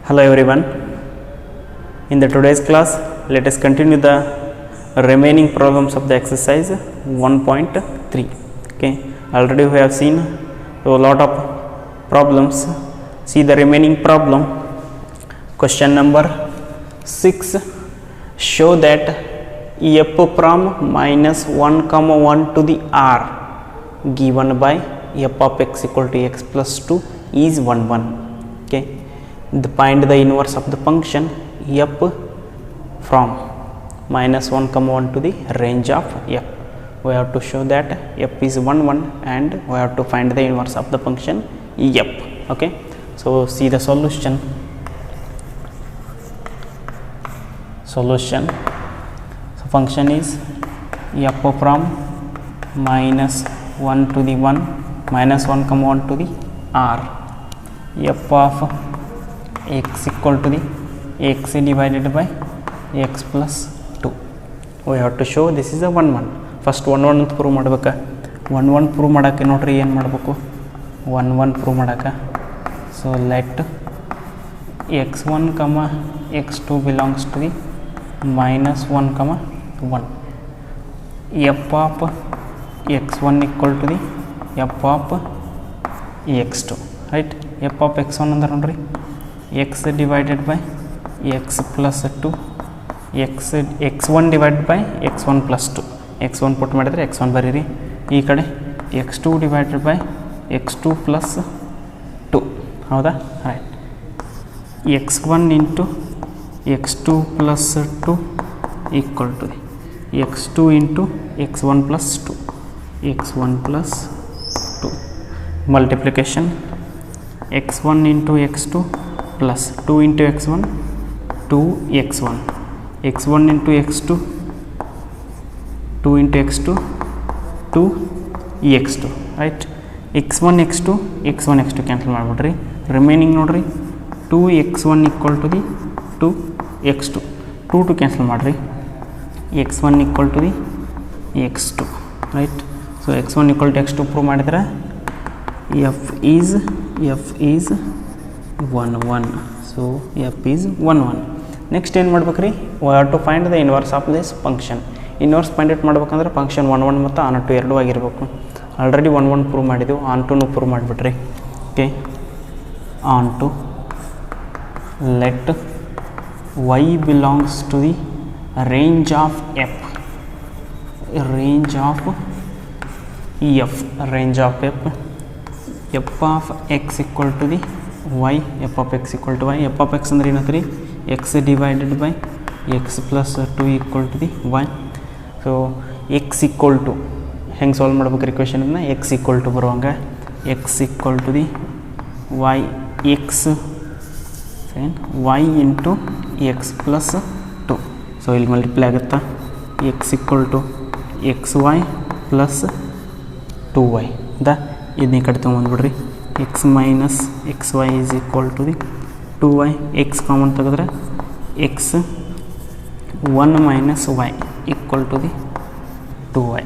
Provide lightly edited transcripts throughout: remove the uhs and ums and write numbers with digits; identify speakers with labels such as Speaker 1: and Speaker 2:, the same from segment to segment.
Speaker 1: Hello everyone. In the today's class, let us continue the remaining problems of the exercise 1.3. Okay, already we have seen a lot of problems. See the remaining problem. Question number 6. Show that f from minus 1 comma 1 to the r given by f of x equal to x plus 2 is 1 1. Okay, find the inverse of the function f from minus 1 comma 1 to the range of f. We have to show that f is 1 1 and we have to find the inverse of the function f. Okay, so see the solution. So function is f from minus 1 to the 1 minus 1 comma 1 to the r, f of x equal to the x divided by x plus 2. We have to show this is a 1 1. First 1 1 ಅಂತ prove ಮಾಡಬೇಕಾ. 1 1 prove ಮಾಡೋಕ್ಕೆ ನೋಡ್ರಿ ಏನು ಮಾಡಬೇಕು, 1 1 prove ಮಾಡೋಕ್ಕೆ. So let x1 comma x2 belongs to the minus 1 comma 1. f of x1 equal to the f of x2, right? f of x1 ಅಂದ್ರೆ ನೋಡ್ರಿ x divided by x plus 2, x1 divided by x1 plus 2. x1 ಪುಟ್ ಮಾಡಿದರೆ x1 ಬರೀರಿ, ಈ ಕಡೆ x2 divided by x2 plus 2. ಹೌದಾ? Right. x1 into x2 plus 2 equal to x2 into x1 plus 2, x1 plus 2 multiplication x1 into x2 plus 2 into x1 2x1, x1 into x2 2 into x2 2x2, right? x1 x2 x1 x2 cancel ಮಾಡಿಬಿಡ್ರಿ, remaining ನೋಡ್ರಿ 2x1 equal to the 2x2, 2 cancel ಮಾಡಿರಿ, x1 equal to the x2, right? So x1 equal to x2 prove ಮಾಡಿದ್ರೆ f is 1 1. So f is 1 1. Next ಏನು ಮಾಡ್ಬೇಕು ರೀ, we have to find the inverse of this function. Inverse find out ಮಾಡ್ಬೇಕಂದ್ರೆ function 1 1 ಮತ್ತು onto ಎರಡೂ ಆಗಿರಬೇಕು. Already 1 1 prove ಮಾಡಿದೆವು, ಆನ್ ಟುನು ಪ್ರೂವ್ ಮಾಡಿಬಿಟ್ರಿ. Okay, onto let y belongs to the range of f, range of of x equal to the y, f of x equal to y. f of x ಅಂದ್ರೆ ಏನಂತ ರೀ, x divided by x plus 2 equal to the y. So x equal to ಹೆಂಗೆ solve ಮಾಡ್ಬೇಕು ಇಕ್ವೇಷನ್ನ, x equal to ಬರುವಂಗೆ x equal to the y, y into x plus 2. So ಇಲ್ಲಿ multiply ಆಗುತ್ತಾ, x equal to xy plus 2y. ಇದನ್ನ ಈ ಕಡೆ ತೊಗೊಂಡ್ಬಿಡ್ರಿ, x minus xy is equal to the 2y. x common ತೆಗೆದ್ರೆ x 1 minus y equal to the 2y.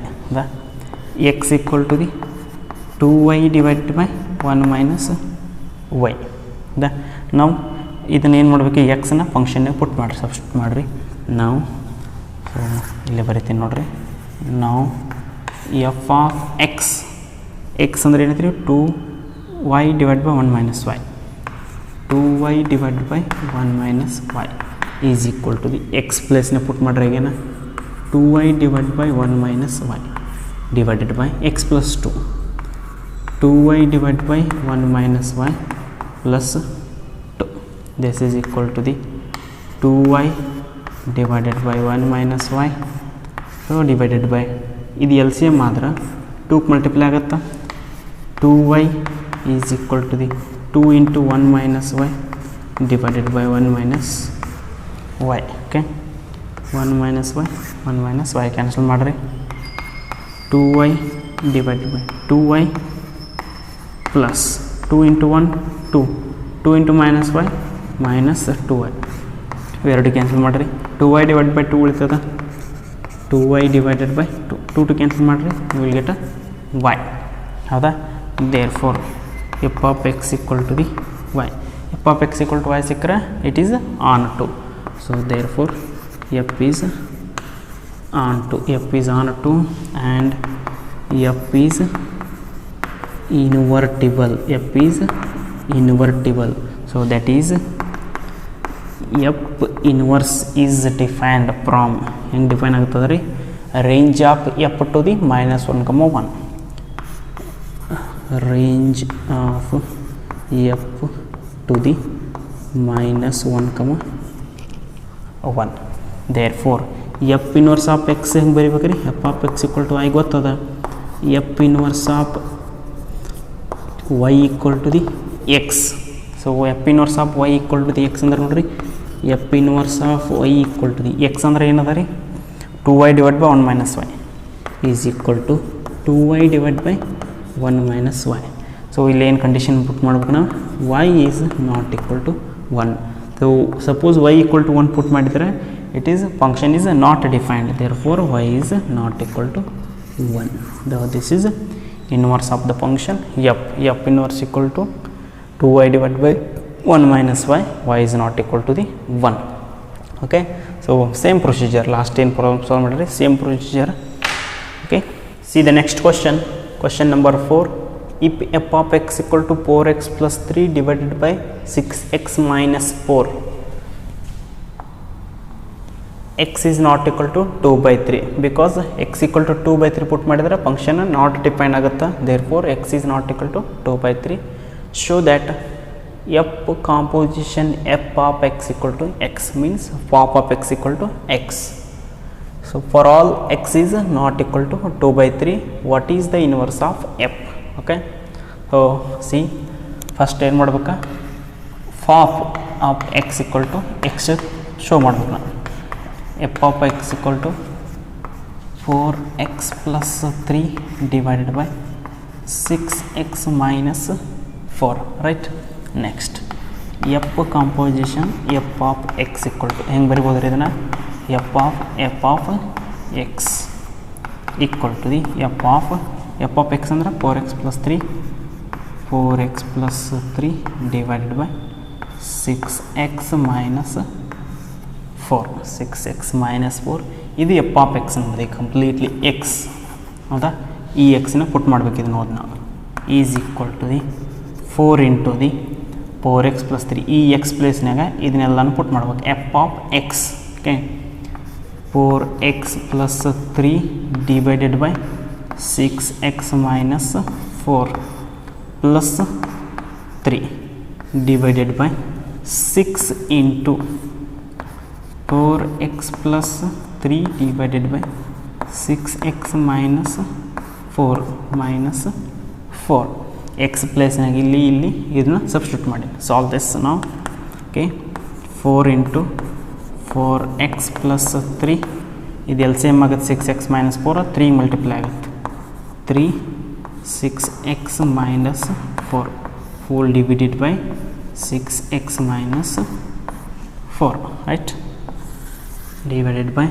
Speaker 1: x equal to the 2y divided by 1 minus y. ನಾವು ಇದನ್ನ ಏನು ಮಾಡಬೇಕು, ಎಕ್ಸನ್ನ ಫಂಕ್ಷನ್ನೇ ಪುಟ್ ಮಾಡಿರಿ, substitute ಮಾಡಿರಿ. ನಾವು ಸೊ ಇಲ್ಲೇ ಬರಿತೀನಿ ನೋಡ್ರಿ, ನಾವು ಎಫ್ ಆಫ್ ಎಕ್ಸ್ ಅಂದ್ರೆ ಏನೈತಿ ರೀ, 2y divide by 1 minus y, 2y divide by 1 minus y is equal to the x ಪ್ಲೇಸ್ನ ಪುಟ್ ಮಾಡ್ರಿ. ಈಗೇನ 2y divide by 1 minus y divided by x plus 2, 2y divide by 1 minus y plus 2. This is equal to the 2y divided by 1 minus y. So divided by ಇದು L C M ಆದ್ರೆ 2 multiply ಆಗುತ್ತಾ, 2y is equal to the 2 into 1 minus y divided by 1 minus y. Okay, 1 minus y cancel ಮಾಡಿರಿ, 2y divided by 2y plus 2 into 1 2 into minus y minus 2y. ಇವೆರಡು cancel ಮಾಡಿರಿ, 2y divide by 2 ಉಳಿತದ, 2y divided by 2 cancel ಮಾಡಿರಿ, you will get y. ಹೌದಾ? Therefore f of x equal to the y. F of x equal to y ಸಿಕ್ಕರೆ it is onto. So therefore f is onto, f is onto and f is invertible, f is invertible. So that is f inverse is defined from ಹೆಂಗೆ define ಆಗ್ತದೆ ರೀ, range of f to the -1, range of f to the -1, therefore f inverse of x ಹೆಂಗೆ ಬರಿಬೇಕು ರೀ, f of x equal to I ಗೊತ್ತದ, f inverse of y equal to the x. So f inverse of y equal to the x ಅಂದ್ರೆ ನೋಡ್ರಿ, f inverse of y equal to the x ಅಂದ್ರೆ ಏನದ ರೀ, 2y divided by 1 minus y is equal to 2y divided by 1 minus y. So ಇಲ್ಲಿ ಏನು condition ಪುಟ್ ಮಾಡ್ಬೇಕು ನಾವು, y is not equal to 1. So suppose y equal to 1 ಪುಟ್ ಮಾಡಿದರೆ it is function is not defined, therefore y is not equal to 1. This is inverse of the function f inverse equal to 2y divided by 1 minus y, y is not equal to the 1. Okay, so same procedure, last 10 problems solve ಮಾಡಿದ್ರೆ same procedure. Okay, see the next question, question number 4. If f of x equal to 4x plus 3 divided by 6x minus 4, x is not equal to 2 by 3, because x equal to 2 by 3 put ಮಾಡಿದರೆ function not define ಆಗುತ್ತೆ, therefore x is not equal to 2 by 3. show that f composition f of x equal to x means f of x equal to x. So for all x is not equal to 2 by 3, what is the inverse of f? Okay, so see first ಏನು ಮಾಡ್ಬೇಕಾ, f of x equal to x show ಮಾಡ್ಬೇಕು ನಾವು, f of x equal to 4x plus 3 divided by 6x minus 4, right? Next f composition f of x equal to ಹೆಂಗೆ ಬರಿಬೋದ್ರಿ ಇದನ್ನು, f of x equal to the f of x ಅಂದ್ರೆ 4x plus 3 divided by 6x minus 4, 6x minus 4, ಇದು f of x ಅನ್ನೋದು completely x ಹೌದಾ, ಈ ಎಕ್ಸ್ನ put ಮಾಡ್ಬೇಕು ಇದು ನೋಡಿ ನಾವು, is equal to the 4 into the 4x plus 3, ಈ ಎಕ್ಸ್ ಪ್ಲೇಸ್ನಾಗ ಇದನ್ನೆಲ್ಲನೂ ಪುಟ್ ಮಾಡ್ಬೇಕು, f of x. Okay, 4x plus 3 divided by 6x minus 4 plus 3 divided by 6 into 4x plus 3 divided by 6x minus 4 minus 4, x ಪ್ಲೇಸ್ನಾಗ ಇಲ್ಲಿ ಇದನ್ನ substitute ಮಾಡಿ solve this ನಾವು. Okay, 4 into 4x plus 3, ಇದು ಎಲ್ ಸಿ ಎಮ್ ಆಗುತ್ತೆ 6x minus 4, 3 multiply ಆಗುತ್ತೆ 3 6x minus 4 full divided by 6x minus 4, right, divided by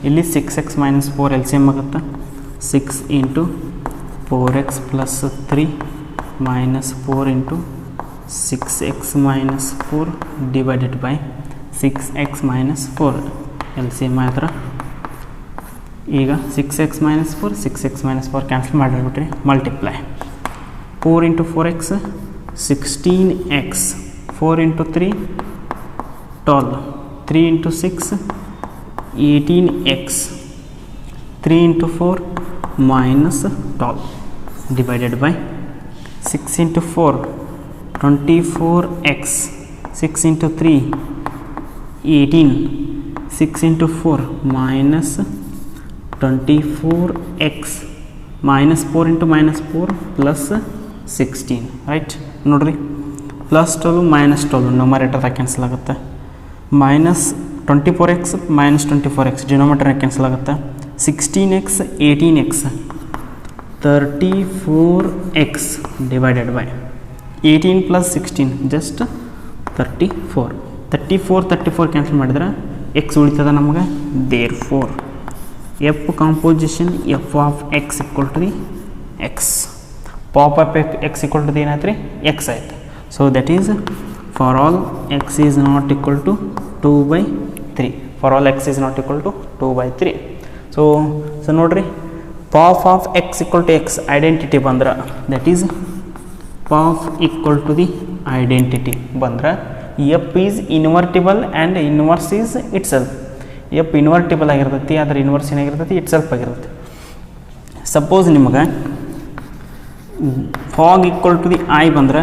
Speaker 1: ಇಲ್ಲಿ 6x minus 4 L C M ಆಗುತ್ತೆ 6 into 4x plus 3 minus 4 into 6x minus 4 divided by 6x minus 4 LCM ಆದ್ರೆ ಈಗ 6x minus 4 6x minus 4 cancel ಮಾಡಿಬಿಟ್ರಿ, multiply 4 into 4x 16x, 4 into 3 12, 3 into 6 18x, 3 into 4 minus 12 divided by 6 into 4 24x, 6 into 3 18, 6 into 4 minus 24x, minus 4 into minus 4 plus 16, right? ನೋಡ್ರಿ plus 12 minus 12 ನೊಮರೇಟರ್ cancel ಆಗುತ್ತೆ, minus 24x minus 24x denominator cancel ಆಗುತ್ತೆ, 16x 18x 34x divided by 18 plus 16 just 34 cancel ಮಾಡಿದ್ರೆ x ಉಳಿತದ ನಮಗೆ, therefore f composition f of x equal to the x, fof of x equal to the ಏನಾಯ್ತು ರೀ x ಆಯ್ತು. So that is for all x is not equal to 2/3 for all x is not equal to 2/3 so ನೋಡ್ರಿ fof of x equal to x identity ಬಂದ್ರೆ that is fof equal to the identity ಬಂದ್ರೆ f is invertible and inverse is itself f invertible ಆಗಿರ್ತೈತಿ ಅದರ inverse ಏನಾಗಿರ್ತೈತಿ itself ಆಗಿರುತ್ತೆ. Suppose ನಿಮಗೆ fog equal to the I ಬಂದ್ರೆ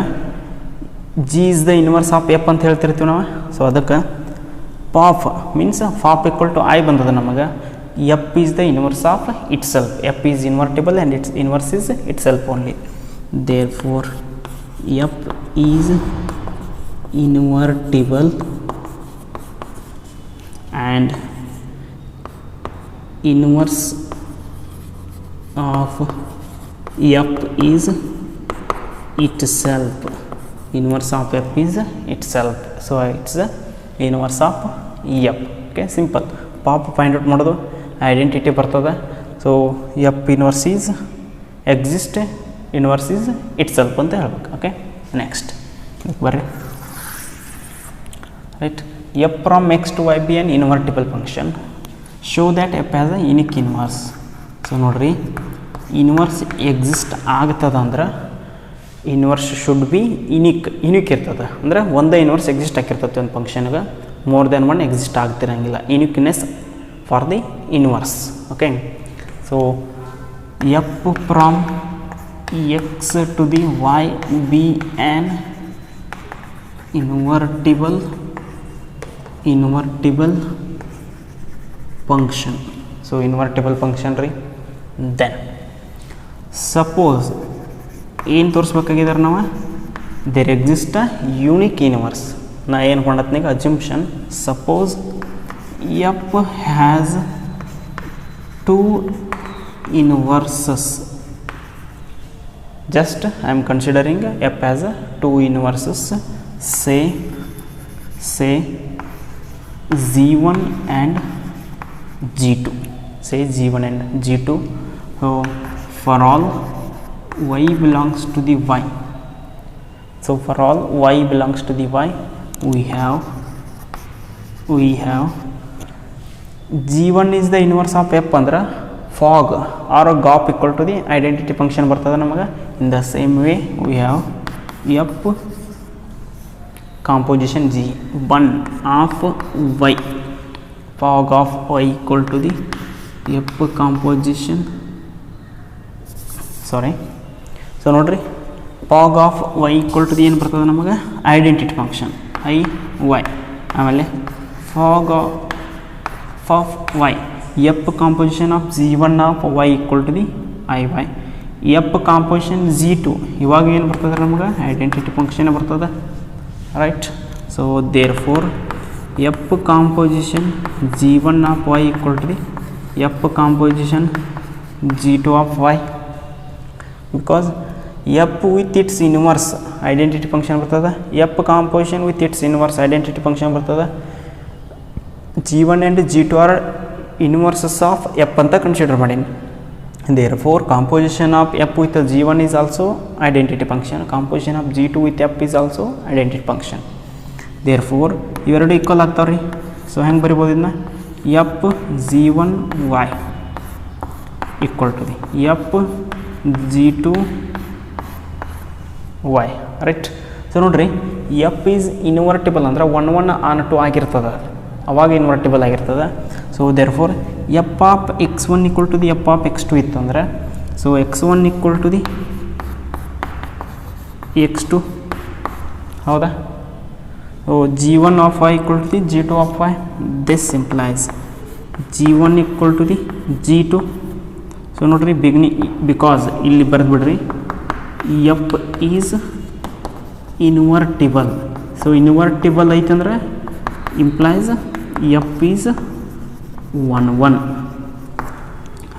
Speaker 1: g is the inverse of f ಅಂತ ಹೇಳ್ತಿರ್ತೀವಿ ನಾವು. ಸೊ ಅದಕ್ಕೆ fof means fof equal to I ಬಂದದ ನಮಗೆ f is the inverse of itself f is invertible and its inverse is itself only. Therefore f is invertible and inverse of f is itself. Inverse of f is itself. So it's the inverse of f. Okay, simple. Pop find out ಮಾಡೋದು identity ಬರ್ತದೆ. So f inverse is exist, inverse is itself ಅಂತ ಹೇಳ್ಬೇಕು. Okay, next ಬರ್ರಿ. Right, f from x to y be an invertible function. Show that f has a unique inverse. So ನೋಡ್ರಿ inverse exist ಆಗ್ತದ ಅಂದ್ರೆ inverse should be unique ಇರ್ತದೆ. ಅಂದ್ರೆ ಒಂದೇ inverse exist ಆಗಿರ್ತದೆ ಒಂದು ಫಂಕ್ಷನ್ಗೆ, ಮೋರ್ ದೆನ್ ಒನ್ ಎಕ್ಸಿಸ್ಟ್ ಆಗ್ತಿರಂಗಿಲ್ಲ. Uniqueness for the inverse. Okay, so f from x to the y be an invertible function. So invertible function ರೀ. ದೆನ್ ಸಪೋಸ್ ಏನು ತೋರಿಸ್ಬೇಕಾಗಿದ್ದಾರೆ ನಾವು, there exist a unique inverse. ನಾ ಏನು ಕೊಂಡತ್ನಾಗ assumption, suppose f has 2 inverses. just I am considering f as a 2 inverses, say g1 and g2, say g1 and g2. So for all y belongs to the y, so for all y belongs to the y, we have g1 is the inverse of f andra fog or gop equal to the identity function bartada namaga. In the same way we have f composition g1 of y, fog of y equal to the f composition, sorry, so nodri fog of y equal to the ಏನು ಬರ್ತದೆ ನಮಗೆ identity function I Y. ಆಮೇಲೆ fog of y, f composition of g1 of y equal to the i y, f composition g2 ಇವಾಗ ಏನು ಬರ್ತದೆ ನಮಗೆ identity function ಬರ್ತದೆ, right? So therefore f composition g1 of y equal to the f composition g2 of y, because f with its inverse identity function ಬರ್ತದೆ, f composition with its inverse identity function ಬರ್ತದೆ. g1 and g2 are inverses of f ಅಂತ consider ಮಾಡೀನಿ. therefore composition of f with g1 is also identity function, composition of g2 with f is also identity function. therefore ಇವೆರಡು equal ಆಗ್ತಾವ್ರಿ. So ಹೆಂಗೆ ಬರಿಬೋದು ಇದನ್ನ, f g1 y equal to the f g2 y, right? So ನೋಡ್ರಿ f is invertible ಅಂದ್ರೆ 1 1 on 2 ಆಗಿರ್ತದೆ, ಅವಾಗ invertible ಆಗಿರ್ತದೆ. So therefore f of x1 equal to the f of x2 ಇತ್ತಂದ್ರೆ, so x1 equal to the x2, ಹೌದಾ? So g1 of y equal to the g2 of y, this implies g1 equal to the g2. So ನೋಡ್ರಿ because ಇಲ್ಲಿ ಬರೆದು ಬಿಡ್ರಿ f is invertible. So invertible ಐತಂದ್ರೆ implies f is 1 1,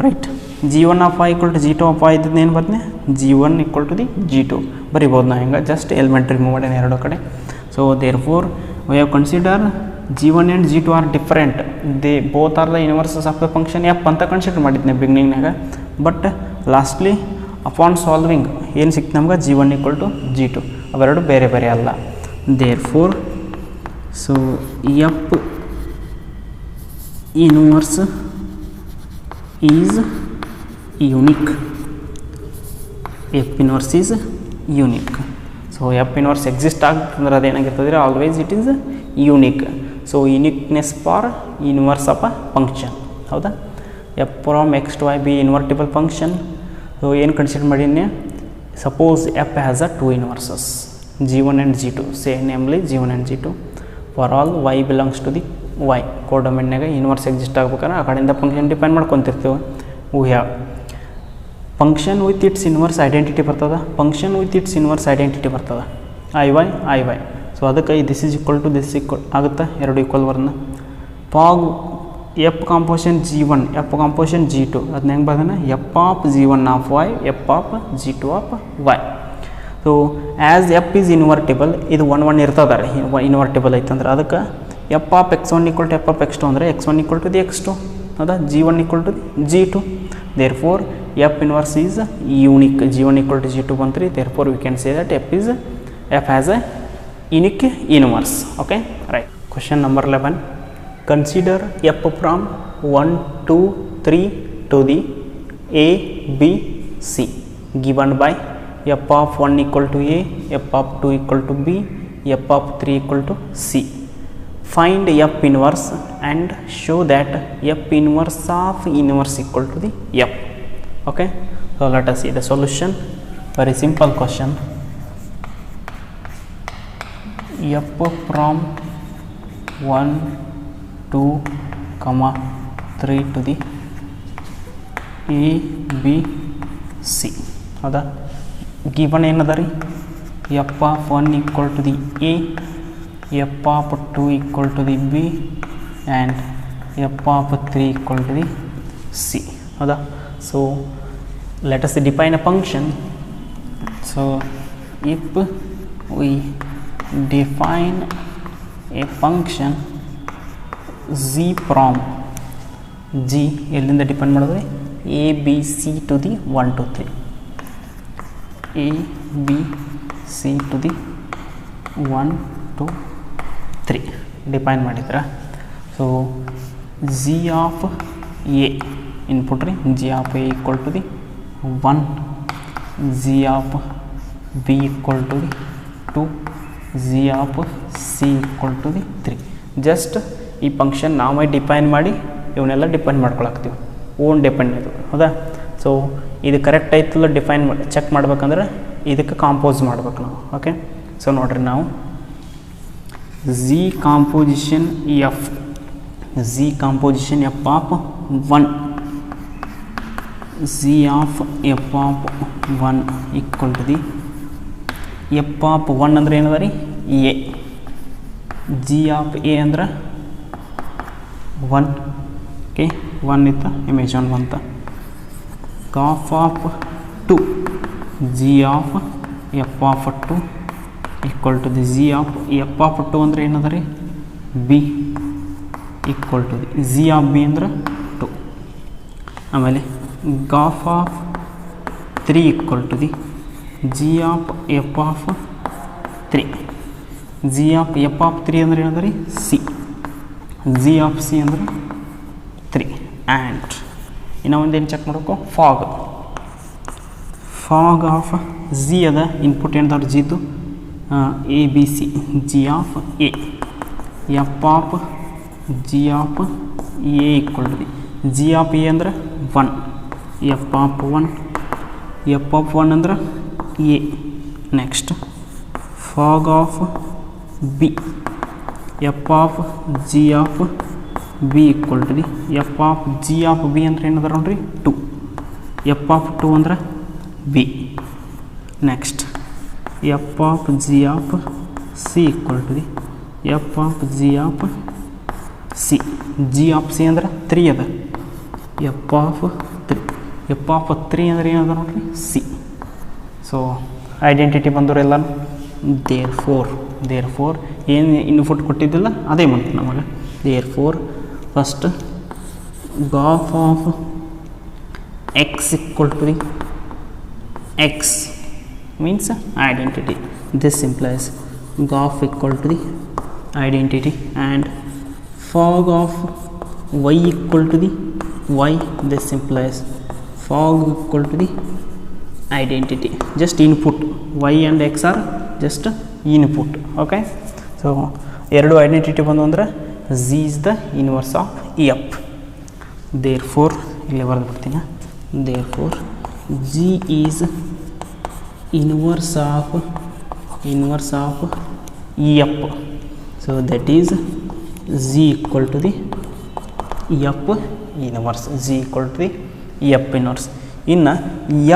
Speaker 1: right? g1 of y equal to g2 of y ಇದ್ದದ್ದು ಏನು ಬರ್ತದೆ, g1 equal to the g2 ಬರಿಬೋದು ನಾವು ಹೆಂಗೆ, ಜಸ್ಟ್ ಎಲಿಮೆಂಟ್ ರಿಮೂವ್ ಮಾಡಿ ಎರಡು ಕಡೆ. So therefore we have considered g1 and g2 are different, they both are the inverses of the function f ಅಂತ ಕನ್ಸಿಡರ್ ಮಾಡಿದ್ನೆ ಬಿಗಿನಿಂಗ್ನಾಗ. ಬಟ್ ಲಾಸ್ಟ್ಲಿ ಅಪಾನ್ ಸಾಲ್ವಿಂಗ್ ಏನು ಸಿಕ್ತು ನಮ್ಗೆ, g1 equal to g2, ಅವೆರಡು ಬೇರೆ ಬೇರೆ ಅಲ್ಲ. therefore so F inverse is unique. F inverse is unique. So F inverse exist agtandre adenagiರ್ತದೆ always it is unique. So uniqueness for inverse of a function. ಹೌದಾ? F from x to y be invertible function. So ಏನು consider ಮಾಡೀನಿ, suppose F has a two inverses g1 and g2, say namely g1 and g2 for all y belongs to the y ಕೋಡೊಮೈನ್ನಾಗ inverse exist ಆಗ್ಬೇಕಾದ್ರೆ ಆ ಕಡೆಯಿಂದ function define ಮಾಡ್ಕೊತಿರ್ತೀವಿ. We have function with its inverse identity ಬರ್ತದೆ, function with its inverse identity ಬರ್ತದೆ I y. So ಅದಕ್ಕೆ this is equal to this equal ಆಗುತ್ತೆ, ಎರಡು ಈಕ್ವಲ್ ಬರ್ನ. Fog f composition g1 f composition g2 ಅದನ್ನ ಹೆಂಗೆ ಬರ್ದಾನೆ, f of g1 of y f of g2 of y. So as f is invertible, ಇದು 1 1 ಇರ್ತದೆ ರೀ, ಇನ್ವರ್ಟಿಬಲ್ ಐತಂದ್ರೆ ಅದಕ್ಕೆ f of x1 equal to f of x2 ಅಂದರೆ x1 equal to the x2 ಹೌದಾ, g1 equal to the g2. Therefore f inverse is unique, g1 equal to g2 ಬಂತ್ರಿ. Therefore we can say that f has a unique inverse. Okay right. Question number 11, consider f from 1 2 3 to the a b c given by f of 1 equal to a, F of 2 equal to b, f of 3 equal to c. Find f inverse and show that f inverse of inverse equal to the f. Okay, so let us see the solution. Very simple question. F from 1 2 3 to the a b c ಹೌದಾ, given ಏನದ ರೀ, f of 1 equal to the a, f of 2 equal to the b and f of 3 equal to the c ಹೌದಾ. So let us define a function. So if we define a function z from g ಎಲ್ಲಿಂದ depend ಮಾಡಿದ್ರೆ a b c to the 1 2 3 a b c to the 1 2 3 define ಮಾಡಿದ್ರೆ, so g of a input ರೀ, g of a equal to the 1, g of b equal to the 2, g of c equal to the 3. Just ಈ function ನಾವೇ define ಮಾಡಿ ಇವನ್ನೆಲ್ಲ depend ಮಾಡ್ಕೊಳಕ್ತೀವಿ, own depend ಇದು ಹೌದಾ. So ಇದು correct ಆಯ್ತಲ್ಲ define ಮಾಡಿ ಚೆಕ್ ಮಾಡ್ಬೇಕಂದ್ರೆ ಇದಕ್ಕೆ ಕಾಂಪೋಸ್ ಮಾಡ್ಬೇಕು ನಾವು. ಓಕೆ, ಸೊ ನೋಡಿರಿ ನಾವು z composition f of 1, z of f of 1 equal to the f of 1 ಅಂದ್ರೆ ಏನದ ರೀ a, g of a ಅಂದ್ರೆ 1. ಓಕೆ, 1 ಇತ್ತ ಇಮೇಜ್ 1 ಬಂತ. f of 2, g of f of 2 equal to the g of f of 2 ಅಂದರೆ ಏನದ ರೀ b equal to the g of b ಅಂದ್ರೆ 2. ಆಮೇಲೆ g of of 3 equal to the g of f of 3, g of f of 3 ಅಂದರೆ ಏನದ ರೀ C, g of c ಅಂದ್ರೆ 3. And ಇನ್ನು ಒಂದೇನು ಚೆಕ್ ಮಾಡಬೇಕು, ಫಾಗ್ ಆಫ್ ಜಿ ಅದ ಇನ್ಪುಟ್ ಏನದವ್ರು ಜಿದ್ದು a b c, g of a, f of g of a equal to the g of a ಅಂದ್ರೆ 1, ಎಫ್ ಆಫ್ 1, ಎಫ್ ಆಫ್ 1 ಅಂದ್ರೆ a. Next fog of b, f of g of b equal to the f of g of b ಅಂದ್ರೆ ಏನದ ನೋಡ್ರಿ 2, f of 2 ಅಂದ್ರೆ b. Next f of g of c equal to the f of g of c, g of c ಅಂದ್ರೆ 3 ಅದ, F of 3, F of 3 ಅಂದ್ರೆ ಏನದ ನೋಡ್ರಿ c. So identity ಬಂದವರೆಲ್ಲ ದೇರ್ ಫೋರ್ ಏನು ಇನ್ಪುಟ್ ಕೊಟ್ಟಿದ್ದಿಲ್ಲ ಅದೇ ಬಂತು ನಮಗೆ. Therefore first g of of x equal to the x means identity. This implies of equal to the identity, and fog of y equal to the y. This implies fog equal to the identity. Just input y and x are just input. Okay, so ಎರಡು identity ಬಂದು ಅಂದರೆ z is the inverse of f. Therefore ಇಲ್ಲಿ ಬರೆದು ಬಿಡ್ತೀನಿ. Therefore g is inverse of f. So that is z equal to the f inverse. Z equal to the f inverse. ಇನ್ನು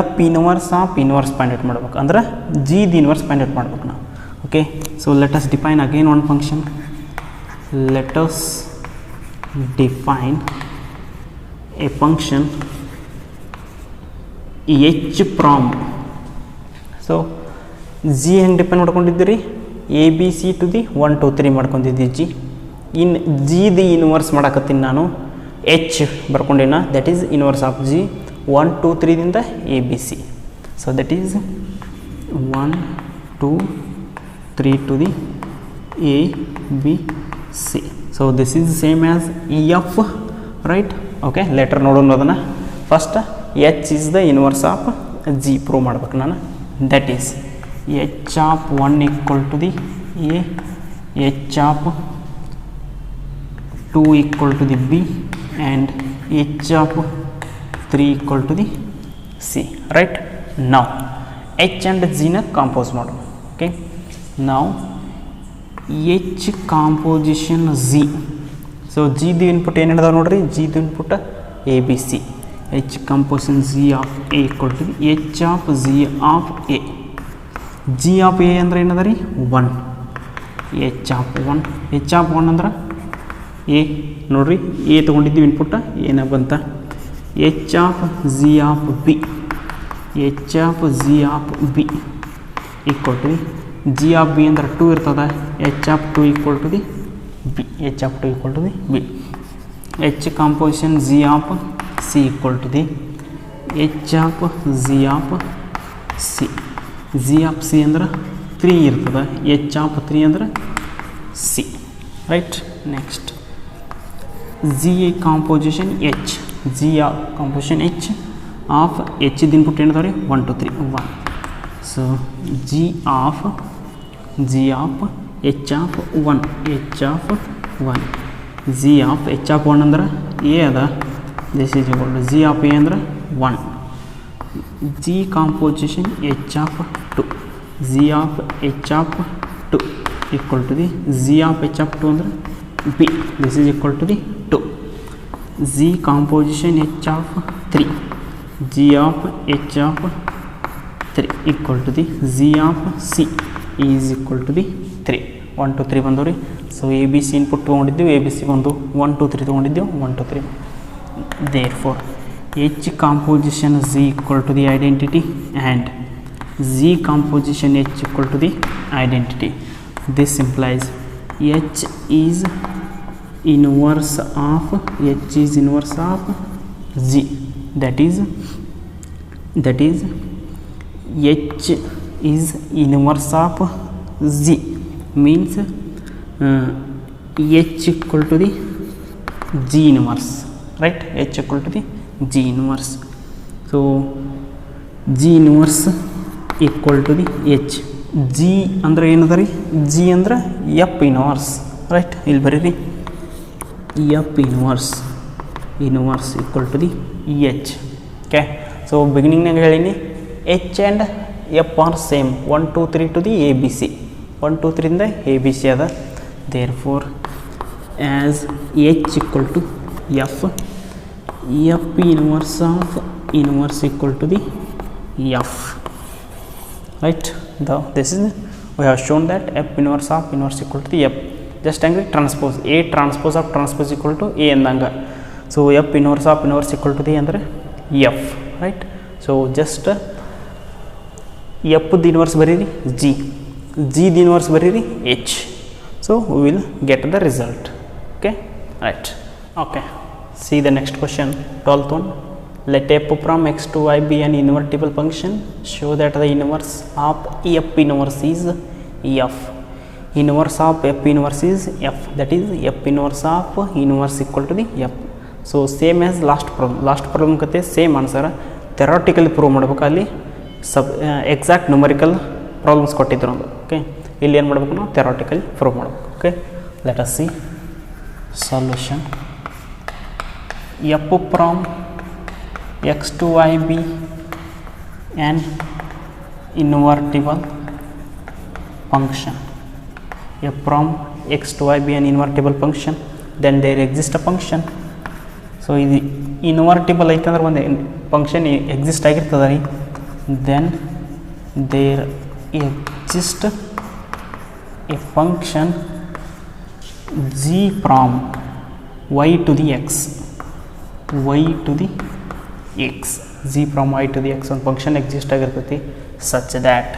Speaker 1: f inverse of inverse find out ಮಾಡಬೇಕು ಅಂದ್ರೆ g the inverse find out ಮಾಡಬೇಕು ನಾವು. Okay, so let us define again one function. Let us define a function h from. So g ಹೆಂಗೆ depend ಮಾಡ್ಕೊಂಡಿದ್ದೀರಿ, a b c to the 1 2 3 ಮಾಡ್ಕೊಂಡಿದ್ದಿ g. In g the inverse ಮಾಡಕತ್ತೀನಿ ನಾನು, h ಬರ್ಕೊಂಡಿನ, that is inverse of g 1 2 3 ದಿಂದ a b c. So that is 1 2 3 to the a b c. So this is same as ಇ f, right? Okay, later ನೋಡೋಣ ಅದನ್ನು. First h is the inverse of g prove ಮಾಡ್ಬೇಕು ನಾನು. That is h of 1 equal to the a, h of 2 equal to the b, and h of 3 equal to the c, right? Now h and g na compose ಮಾಡೋಣ. Okay, now h composition z. So g the input ಏನು ಹೇಳಿದಾವೆ ನೋಡ್ರಿ, g the input a b c. h composition z of a equal to h of z of a. g of a ಅಂದ್ರೆ ಏನದ ರೀ, 1. h of 1, h of 1 ಅಂದ್ರೆ A ನೋಡ್ರಿ, A ತೊಗೊಂಡಿದ್ದೀವಿ ಇನ್ಪುಟ್ಟ, ಏನ ಬಂತ h of z of b, h of z of b equal to g of b ಅಂದ್ರೆ 2 ಇರ್ತದೆ, h of 2 equal to the b, h of 2 equal to the b. h composition z of c equal to the h of z of c. z ಆಫ್ c ಅಂದ್ರೆ 3 ಇರ್ತದೆ, h of 3 ಅಂದ್ರೆ c, right? Next z composition h, z composition h of h the input ಏನಿದಾವೆ ರೀ, 1 2 3 1. So g of h of 1, h of 1, z of h of 1 ಅಂದ್ರೆ a ಅದ, this is equal to z of a ಅಂದ್ರೆ 1. g composition h of 2, z of h of 2 equal to the z of h of 2 ಅಂದ್ರೆ b, this is equal to the 2. z composition h of 3, g of h of 3 equal to the z of c is equal to the 3. 1 2 3 ಬಂದವು ರೀ. So a b c input ತೊಗೊಂಡಿದ್ದೀವಿ, a b c ಬಂದು 1 2 3 ತೊಗೊಂಡಿದ್ದೀವಿ, 1 2 3. Therefore h composition z equal to the identity and z composition h equal to the identity. This implies h is inverse of z, that is h is inverse of z means h equal to the g inverse, right? h equal to the g inverse. So g inverse equal to the h. g ಅಂದ್ರೆ ಏನದ ರೀ, g ಅಂದ್ರೆ f inverse, right? ಇಲ್ಲಿ ಬರೀರಿ f inverse equal to the h. Okay, so beginning ನಾಗ ಹೇಳಿನಿ h and f are same, 1 2 3 to the abc, 1 2 3 ಇಂದ abc ಅದ. Therefore as h equal to f, f inverse of inverse equal to the f, right? This is, we have shown that f inverse of inverse equal to the f. Just angry transpose, a transpose of transpose equal to a endanga. So f inverse of inverse equal to the andre f, right? So just f the inverse bariri g, g the inverse bariri h. So we will get the result. Okay, right? Okay, see the next question, 12th one. Let f from x to y be an invertible function. Show that the inverse of f inverse is f. inverse of f inverse is f, that is f inverse of inverse equal to the f. So same as last problem ಕತೆ same answer. Theoretically prove ಮಾಡ್ಬೇಕು, ಅಲ್ಲಿ exact numerical problems ಕೊಟ್ಟಿದ್ರು ಒಂದು. Okay, ಇಲ್ಲಿ ಏನು ಮಾಡಬೇಕು ನಾವು theoretically prove ಮಾಡಬೇಕು. Okay, let us see solution. f from x to y be an invertible function. F from x to y be an invertible function, then there exists a function. So ಇದು invertible ಐತಂದ್ರೆ ಒಂದು function exist ಆಗಿರ್ತದ ರೀ. Then there exist a function g from y to the x, y to the x, z from y to the x ಒಂದು function exist ಆಗಿರ್ತೈತಿ such that.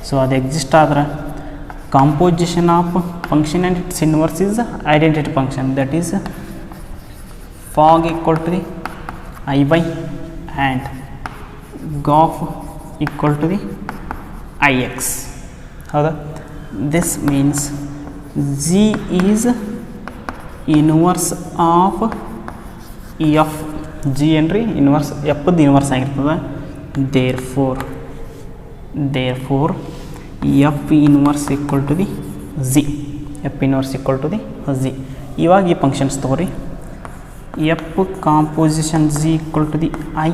Speaker 1: So ಅದು exist ಆದ್ರೆ composition of function and its inverse is identity function, that is fog equal to the iy and gof equal to the ix. ಹೌದಾ? This means g is inverse of f. g ಏನ್ರಿ inverse ಎಪ್ಪದ್ದು inverse ಆಗಿರ್ತದೆ. therefore f inverse equal to the z, f inverse equal to the z. ಇವಾಗ ಈ functions ತಗೋರಿ. f composition z equal to the I,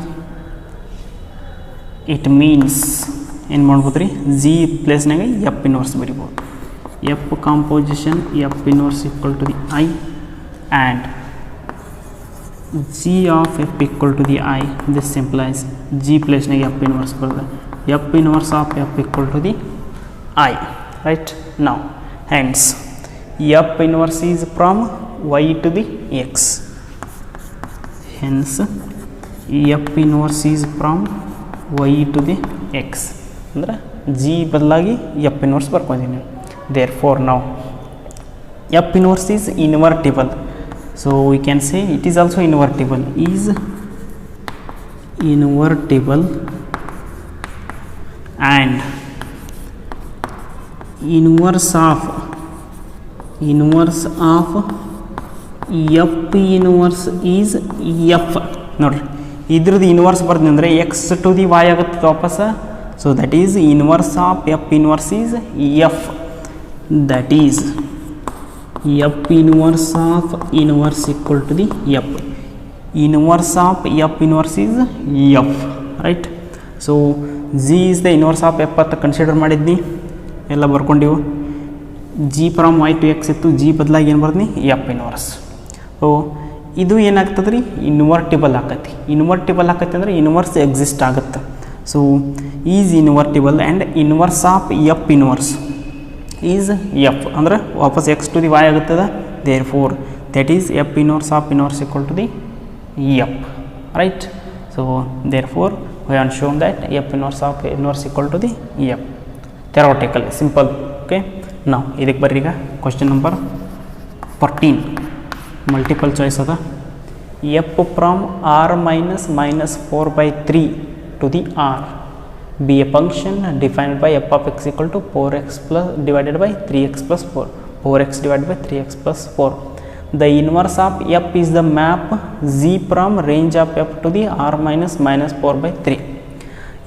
Speaker 1: it means ಏನು ಮಾಡ್ಬೋದು ರೀ, z ಪ್ಲೇಸ್ನಾಗ f inverse ಬರಿಬೋದು. f composition f inverse equal to the I and g of f equal to the I, this implies g ಪ್ಲೇಸ್ನಾಗ f inverse ಬರ್ತದೆ. f inverse of f equal to the I, right? Now hence f inverse is from y to the x, hence f inverse is from y to the x ಅಂದ್ರೆ g ಬದಲಾಗಿ f inverse ಬರ್ಕೊಂಡಿದ್ದೀನಿ. therefore now f inverse is invertible, so we can say it is also invertible, is invertible and inverse of f inverse is f. ನೋಡ್ರಿ, ಇದ್ರದ್ದು inverse ಬರ್ತೀನಿ ಅಂದರೆ X to the y ಆಗುತ್ತೆ ವಾಪಸ್. So that is inverse of f inverse is f, that is f inverse of inverse equal to the f. Inverse of f inverse is f, right? So g is the inverse of f ಅಂತ consider ಮಾಡಿದ್ನಿ, ಎಲ್ಲ ಬರ್ಕೊಂಡಿವು. G from y to x ಇತ್ತು, g ಬದಲಾಗಿ ಏನು ಬರ್ತೀನಿ F inverse. So ಇದು ಏನಾಗ್ತದೆ ರೀ, ಇನ್ವರ್ಟಿಬಲ್ ಆಕತಿ. ಇನ್ವರ್ಟಿಬಲ್ ಆಕತಿ ಅಂದರೆ ಇನ್ವರ್ಸ್ ಎಕ್ಸಿಸ್ಟ್ ಆಗುತ್ತೆ. So is invertible and inverse of f inverse is f ಅಂದರೆ ವಾಪಸ್ ಎಕ್ಸ್ ಟು ದಿ ವೈ ಆಗುತ್ತದೆ. Therefore that is f inverse of inverse equal to the f, right? So therefore we have shown that f inverse of inverse equal to the f. theoretically simple. okay, now ಇದಕ್ಕೆ ಬರ್ರಿ ಈಗ question number 14 multiple choice ಅದ. f from r minus minus 4/3 to the r be a function defined by f of x equal to 4x plus divided by 3x plus 4, 4x divided by 3x plus 4. The inverse of f is the map z from range of f to the r minus minus 4/3.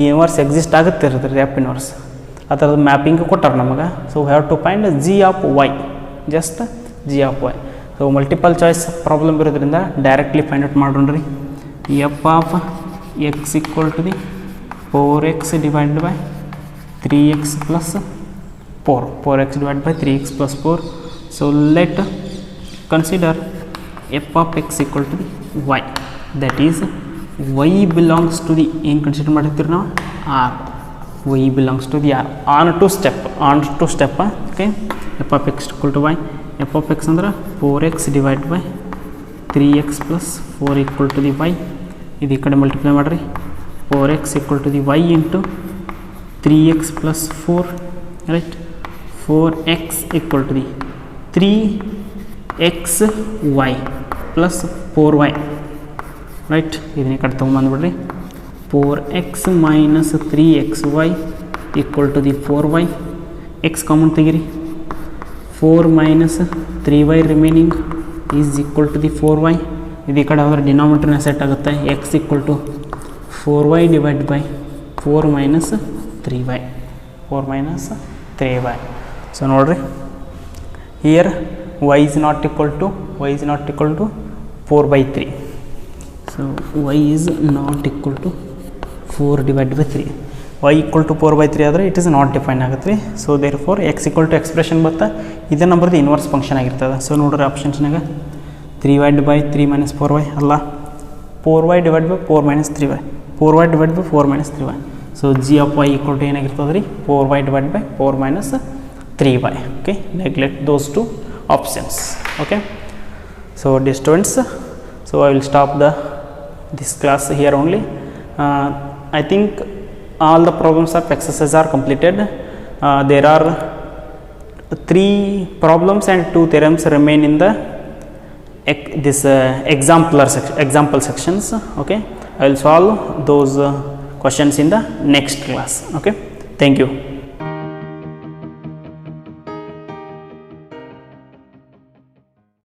Speaker 1: Inverse exist ಆಗುತ್ತೆ ಇರ್ತದೆ f inverse, ಅದರದ್ದು mapping ಕೊಟ್ಟಾರೆ ನಮಗೆ. So have to find g of y, just g of y. So multiple choice problem ಇರೋದ್ರಿಂದ directly find out ಮಾಡೋಣ್ರಿ. F of x equal to the 4x divided by 3x plus 4, 4x divided by 3x plus 4. So let consider f of x equal to the y, that is y belongs to the ಏನು consider ಮಾಡಿರ್ತೀವಿ ನಾವು r, y belongs to the r on to step. Okay, f of x equal to y, f of x ಅಂದ್ರೆ 4x divided by 3x plus 4 equal to the y. ಇದು ಈ ಕಡೆ multiply ಮಾಡಿರಿ. 4x equal to the y into 3x plus 4, right? 4x equal to the 3xy plus 4y, right? ಇದನ್ನ ಕಡೆ ತೊಗೊಂಬಂದ್ಬಿಡ್ರಿ. 4x minus 3xy equal to the 4y. x common ತೆಗಿರಿ. 4 minus 3y remaining is equal to the 4y. ಇದು ಈ ಕಡೆ ಹೋದರೆ ಡಿನಾಮಿನೇಟರ್ನ set ಆಗುತ್ತೆ. x equal to 4y divided by 4 minus 3y. 4 minus 3y. So ನೋಡ್ರಿ, here y is not equal to 4 by 3. So y is not equal to 4 divided by 3. y equal to 4 by 3 ಆದರೆ it is not define ಆಗುತ್ತೆ ರೀ. So therefore x equal to expression ಬತ್ತಾ ಇದೇ ನಂಬರ್ದು inverse function ಆಗಿರ್ತದೆ. So ನೋಡ್ರಿ ಆಪ್ಷನ್ಸ್ನಾಗ 3y by 3 minus 4y ಅಲ್ಲ, 4y divided by 4 minus 3y, 4y divided by 4 minus 3y. So g of y equal to ಏನಾಗಿರ್ತದೆ ರೀ, 4y divided by 4 minus 3y. Okay, neglect those two options. Okay, so dear students, so I will stop this class here only. I think all the problems of exercise are completed. There are 3 problems and 2 theorems remain in the example sections. Okay, I will solve those questions in the next class. Okay, thank you.